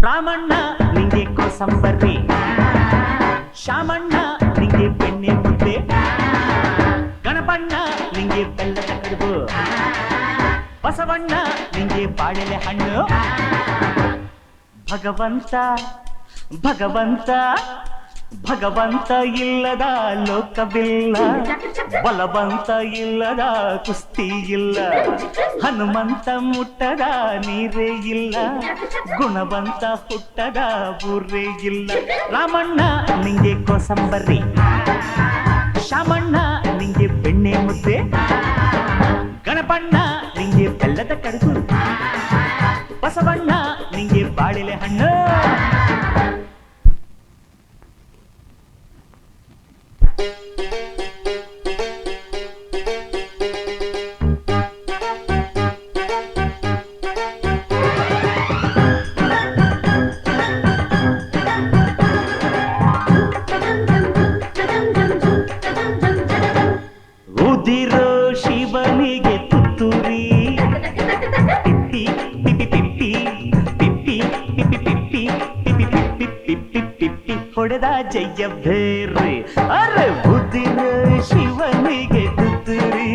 ರಾಮಣ್ಣ ನಿಂಗೆ ಕೋಸಂಬರಿ, ಶಾಮಣ್ಣ ನಿಂಗೆ ಬೆಣ್ಣೆ ಮುದ್ದೆ, ಗಣಪಣ್ಣ ನಿಂಗೆ ಬೆಲ್ಲದ ಕಡುಬು, ಬಸವಣ್ಣ ನಿಂಗೆ ಬಾಳೆಲೆ ಹಣ್ಣು. ಭಗವಂತ ಭಗವಂತ ಭಗವಂತ ಇಲ್ಲದ ಲೋಕವಿಲ್ಲ, ಬಲವಂತ ಇಲ್ಲದ ಕುಸ್ತಿ ಇಲ್ಲ, ಹನುಮಂತ ಮುಟ್ಟದ ನೀರೇ ಇಲ್ಲ, ಗುಣವಂತ ಹುಟ್ಟದ ಊರೇ ಇಲ್ಲ. ರಾಮಣ್ಣ ನಿಂಗೆ ಕೋಸಂಬರಿ, ಶಾಮಣ್ಣ ನಿಂಗೆ ಬೆಣ್ಣೆ ಮುದ್ದೆ, ಗಣಪಣ್ಣ ನಿಂಗೆ ಬೆಲ್ಲದ ಕಡುಬು, ಬಸವಣ್ಣ ನಿಂಗೆ ಬಾಳೆಲೆ ಹಣ್ಣು. ಉದಿರೋ ಶಿವನಿಗೆ ತುತ್ತೂರಿ, ಪಿಪ್ಪಿ ಪಿಪ್ಪಿ ಪಿಪ್ಪಿ ಪಿಪ್ಪಿ ಪಿಪ್ಪಿ ಪಿಪ್ಪಿ ಪಿಪ್ಪಿ ಪಿಪ್ಪಿ ಪಿಪ್ಪಿ ಹೊಡೆದ ಜಯ ಬೇರೆ. ಅರೆ ಉದಿರೋ ಶಿವನಿಗೆ ತುತ್ತೂರಿ,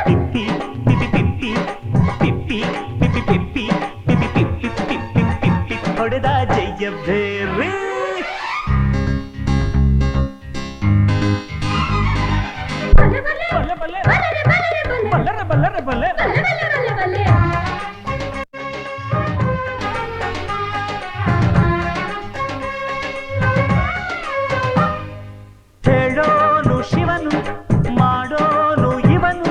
ಪಿಪ್ಪಿ ಪಿಪ್ಪಿ ಪಿಪ್ಪಿ ಪಿಪ್ಪಿ ಪಿಪ್ಪಿ ಪಿಪ್ಪಿ ಪಿಪ್ಪಿ ಪಿಪ್ಪಿ ಪಿಪ್ಪಿ ಪಿಪ್ಪಿ ಹೊಡೆದ ಜಯ ಬೇರೆ. ಬಲ್ಲರೆ ಬಲ್ಲರೆ ಬಲ್ಲೆ ಹೇಳೋನು ಶಿವನು, ಮಾಡೋನು ಇವನು,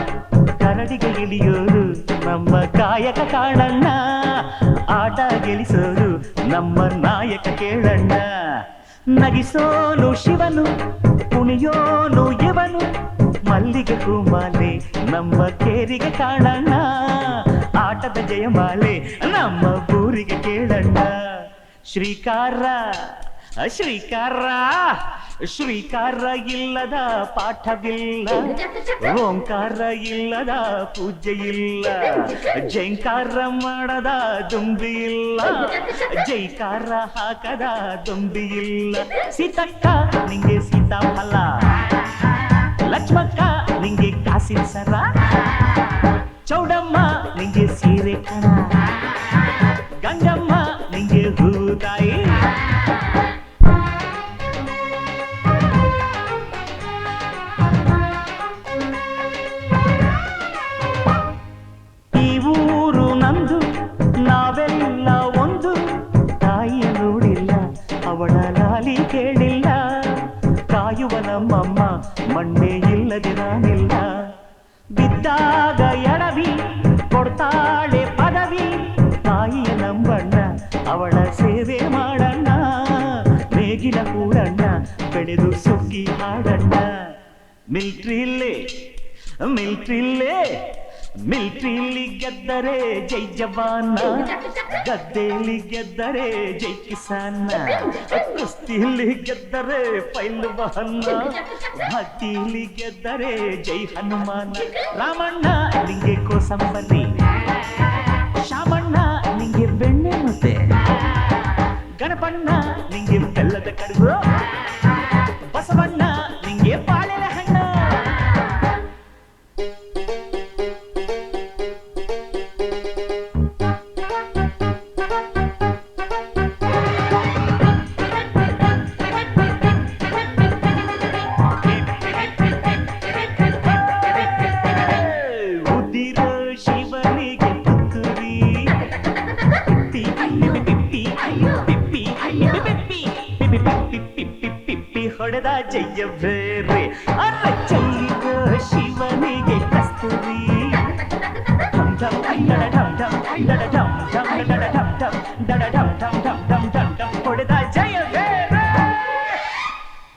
ಕರಡಿಗೆ ಇಳಿಯೋರು ನಮ್ಮ ಕಾಯಕ ಕಾಣಣ್ಣ, ಆಟ ಗೆಲ್ಲಿಸೋರು ನಮ್ಮ ನಾಯಕ ಕೇಳಣ್ಣ. ನಗಿಸೋನು ಶಿವನು, ಕುಣಿಯೋನು ಇವನು, ಮಲ್ಲಿಗೆ ಹೂಮಾಲೆ ನಮ್ಮ ಕೇರಿಗೆ ಕಾಣಣ್ಣ, ಆಟದ ಜಯಮಾಲೆ ನಮ್ಮ ಊರಿಗೆ ಕೇಳಣ್ಣ. ಶ್ರೀಕಾರ ಶ್ರೀಕಾರ ಶ್ರೀಕಾರ ಇಲ್ಲದ ಪಾಠವಿಲ್ಲ, ಓಂಕಾರ ಇಲ್ಲದ ಪೂಜೆ ಇಲ್ಲ, ಜೈಕಾರ ಮಾಡದ ದುಂಬಿ ಇಲ್ಲ, ಜೈಕಾರ ಹಾಕದ ದುಂಬಿ ಇಲ್ಲ. ಸೀತಕ್ಕ ನಿಂಗೆ ಸೀತಾಫಲ, ಲಕ್ಷ್ಮಕ್ಕ ನಿಂಗೆ ಕಾಸಿನ ಸರ, ಚೌಡಮ್ಮ ನಿಂಗೆ ಸೀರೆ ಕಣ, ಗಂಗಮ್ಮ ನಿಂಗೆ ಹೂದಾಯಿ. ಈ ಊರು ನಂದು, ನಾವೆಲ್ಲ ಒಂದು, ತಾಯಿಯ ನೋಡಿಲ್ಲ ಅವಳ ಲಾಲಿ ಕೇಳಿಲ್ಲ, ಕಾಯುವ ನಮ್ಮಮ್ಮ ಮಣ್ಣೆ ಇಲ್ಲದೆ ನಾನಿಲ್ಲ. ಬಿದ್ದಾಗ ಎಡವಿ ಕೊಡ್ತಾಳೆ ಪದವಿ, ತಾಯಿಯ ನಂಬಣ್ಣ ಅವಳ ಸೇವೆ ಮಾಡಣ್ಣ, ನೇಗಿಲ ಕೂಡಣ್ಣ ಬೆಳೆದು ಸುಗ್ಗಿ ಹಾಡಣ್ಣ. ಮಿಲ್ಟ್ರಿಲ್ಲೇ ಮಿಲ್ಟ್ರಿಲ್ಲೇ ಮಿಲ್ಟ್ರಿಲಿ ಗೆದ್ದರೆ ಜೈ ಜವಾನ, ಗದ್ದೆಯಲ್ಲಿ ಗೆದ್ದರೆ ಜೈ ಕಿಸಾನ, ಕುಸ್ತಿಯಲ್ಲಿ ಗೆದ್ದರೆ ಪೈಲ್ವಾನ, ಭಕ್ತಿಯಲ್ಲಿ ಗೆದ್ದರೆ ಜೈ ಹನುಮಾನ. ರಾಮಣ್ಣ ನಿಂಗೆ ಕೋಸಂಬರಿ, ಶಾಮಣ್ಣ ನಿಂಗೆ ಬೆಣ್ಣೆ ಮುದ್ದೆ, ಗಣಪಣ್ಣ ನಿಂಗೆ ಬೆಲ್ಲದ ಕಡುಬು, ಬಸವಣ್ಣ ನಿಂಗೆ ಬಾಳೆಲೆ ಹಣ್ಣು. ಉದಿರೋ ಶಿವನಿಗೆ ತುತ್ತೂರಿ, ಪಿಪ್ಪಿ ಪಿಪ್ಪಿ ಪಿಪ್ಪಿ ಪಿಪ್ಪಿ ಪಿಪ್ಪಿ ಪಿಪ್ಪಿ ಪಿಪ್ಪಿ ಹೊಡೆದ ಜಯ ಬೇರೆ. ಅರ ಚೆಲ್ಲಿರೋ ಶಿವನಿಗೆ ಕಸ್ತೂರಿ, ಢಂ ಢಂ ಢಂ ಢಂ ಢಂ